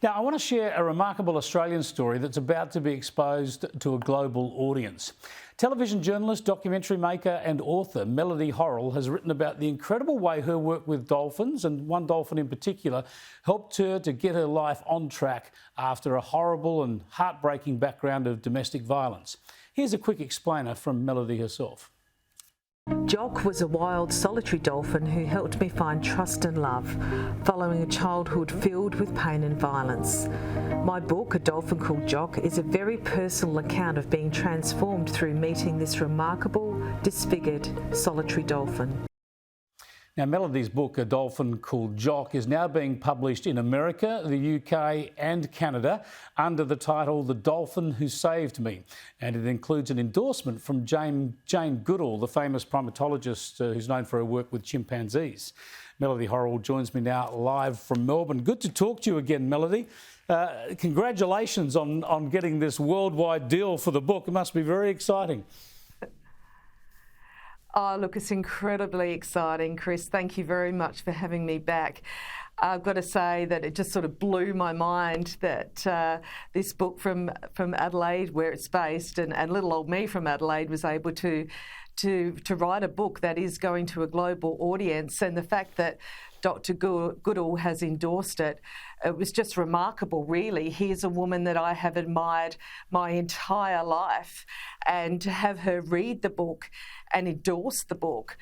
Now, I want to share a remarkable Australian story that's about to be exposed to a global audience. Television journalist, documentary maker and author Melody Horrell has written about the incredible way her work with dolphins, and one dolphin in particular, helped her to get her life on track after a horrible and heartbreaking background of domestic violence. Here's a quick explainer from Melody herself. Jock was a wild, solitary dolphin who helped me find trust and love, following a childhood filled with pain and violence. My book, A Dolphin Called Jock, is a very personal account of being transformed through meeting this remarkable, disfigured, solitary dolphin. Now, Melody's book, A Dolphin Called Jock, is now being published in America, the UK and Canada under the title The Dolphin Who Saved Me. And it includes an endorsement from Jane Goodall, the famous primatologist who's known for her work with chimpanzees. Melody Horrell joins me now live from Melbourne. Good to talk to you again, Melody. Congratulations on getting this worldwide deal for the book. It must be very exciting. Oh, look, it's incredibly exciting, Chris. Thank you very much for having me back. I've got to say that it just sort of blew my mind that this book from Adelaide, where it's based, and little old me from Adelaide was able to write a book that is going to a global audience, and the fact that Dr. Goodall has endorsed it, it was just remarkable, really. Here's a woman that I have admired my entire life, and to have her read the book and endorse the book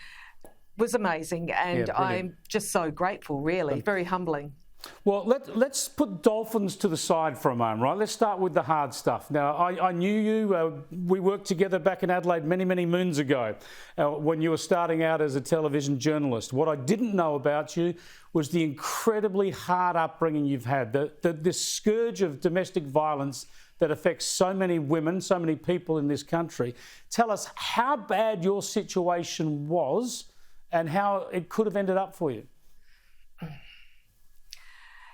was amazing, and yeah, I'm just so grateful, really. Very humbling. Well, let's put dolphins to the side for a moment, right? Let's start with the hard stuff. Now, I knew you. We worked together back in Adelaide many, many moons ago when you were starting out as a television journalist. What I didn't know about you was the incredibly hard upbringing you've had, this scourge of domestic violence that affects so many women, so many people in this country. Tell us how bad your situation was and how it could have ended up for you.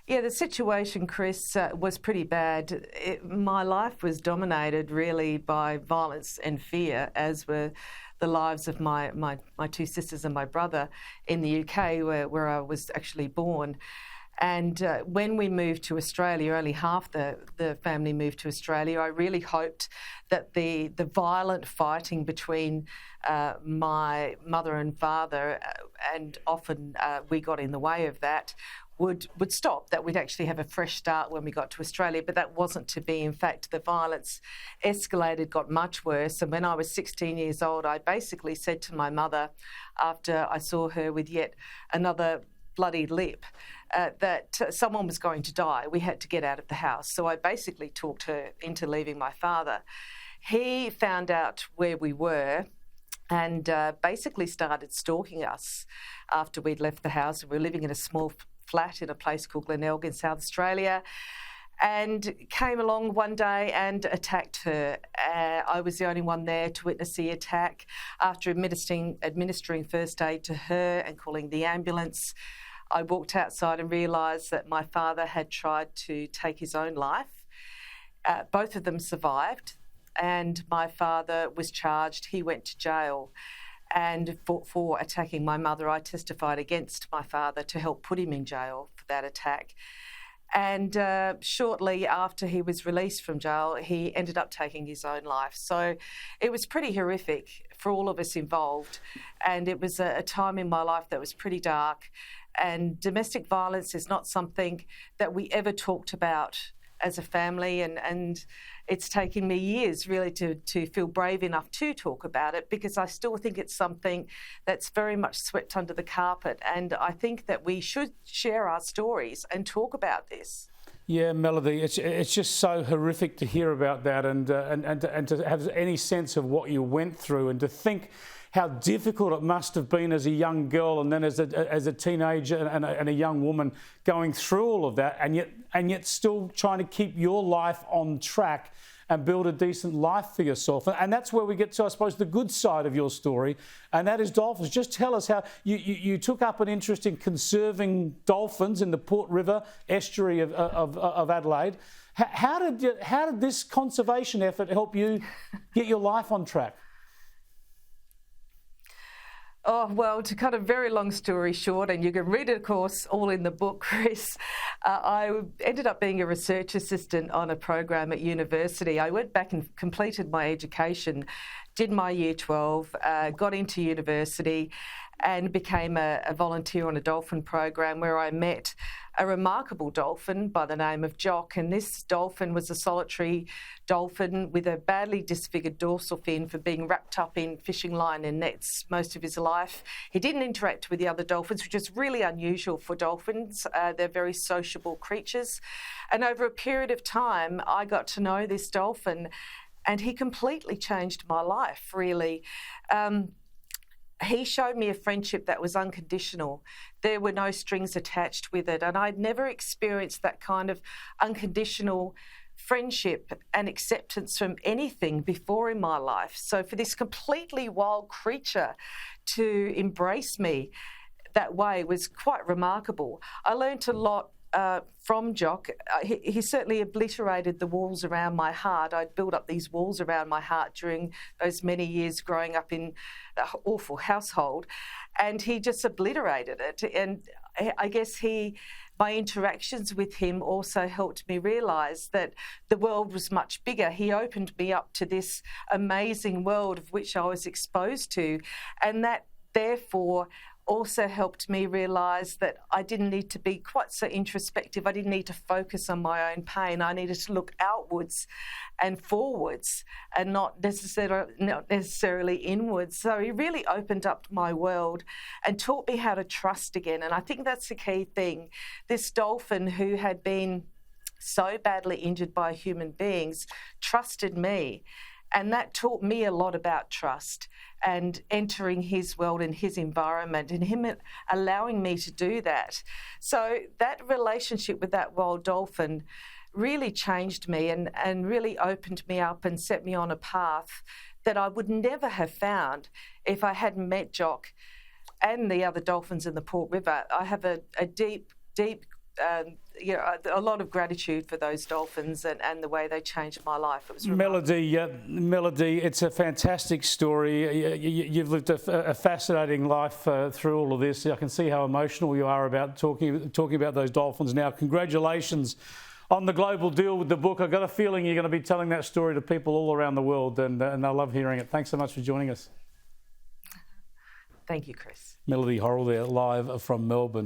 Yeah, the situation, Chris, was pretty bad. My life was dominated really by violence and fear, as were the lives of my two sisters and my brother in the UK, where I was actually born. And when we moved to Australia, only half the family moved to Australia. I really hoped that the violent fighting between my mother and father, and often we got in the way of that, would stop, that we'd actually have a fresh start when we got to Australia, but that wasn't to be. In fact, the violence escalated, got much worse, and when I was 16 years old, I basically said to my mother, after I saw her with yet another bloodied lip, that someone was going to die. We had to get out of the house. So I basically talked her into leaving my father. He found out where we were and basically started stalking us after we'd left the house. We were living in a small flat in a place called Glenelg in South Australia, and came along one day and attacked her. I was the only one there to witness the attack. After administering first aid to her and calling the ambulance, I walked outside and realised that my father had tried to take his own life. Both of them survived, and my father was charged. He went to jail. And for attacking my mother, I testified against my father to help put him in jail for that attack. And shortly after he was released from jail, he ended up taking his own life. So it was pretty horrific for all of us involved. And it was a time in my life that was pretty dark. And domestic violence is not something that we ever talked about as a family, and it's taken me years really to feel brave enough to talk about it, because I still think it's something that's very much swept under the carpet, and I think that we should share our stories and talk about this. Yeah, Melody, it's just so horrific to hear about that, and to have any sense of what you went through, and to think how difficult it must have been as a young girl, and then as a teenager and a young woman going through all of that, and yet still trying to keep your life on track and build a decent life for yourself. And that's where we get to, I suppose, the good side of your story, and that is dolphins. Just tell us how you took up an interest in conserving dolphins in the Port River estuary of Adelaide. How did this conservation effort help you get your life on track? Oh, well, to cut a very long story short, and you can read it, of course, all in the book, Chris, I ended up being a research assistant on a program at university. I went back and completed my education, did my year 12, got into university and became a volunteer on a dolphin program where I met a remarkable dolphin by the name of Jock. And this dolphin was a solitary dolphin with a badly disfigured dorsal fin for being wrapped up in fishing line and nets most of his life. He didn't interact with the other dolphins, which is really unusual for dolphins. They're very sociable creatures. And over a period of time, I got to know this dolphin, and he completely changed my life, really. He showed me a friendship that was unconditional. There were no strings attached with it, and I'd never experienced that kind of unconditional friendship and acceptance from anything before in my life. So for this completely wild creature to embrace me that way was quite remarkable. I learnt a lot from Jock. He certainly obliterated the walls around my heart. I'd built up these walls around my heart during those many years growing up in an awful household, and he just obliterated it. And I guess my interactions with him also helped me realise that the world was much bigger. He opened me up to this amazing world of which I was exposed to, and that therefore also helped me realise that I didn't need to be quite so introspective. I didn't need to focus on my own pain. I needed to look outwards and forwards and not necessarily inwards. So he really opened up my world and taught me how to trust again. And I think that's the key thing. This dolphin, who had been so badly injured by human beings, trusted me. And that taught me a lot about trust and entering his world and his environment, and him allowing me to do that. So that relationship with that wild dolphin really changed me and really opened me up and set me on a path that I would never have found if I hadn't met Jock and the other dolphins in the Port River. I have a deep a lot of gratitude for those dolphins and the way they changed my life. It was Melody, it's a fantastic story. You've lived a fascinating life through all of this. I can see how emotional you are about talking about those dolphins now. Congratulations on the global deal with the book. I've got a feeling you're going to be telling that story to people all around the world, and I love hearing it. Thanks so much for joining us. Thank you, Chris. Melody Horrell there, live from Melbourne.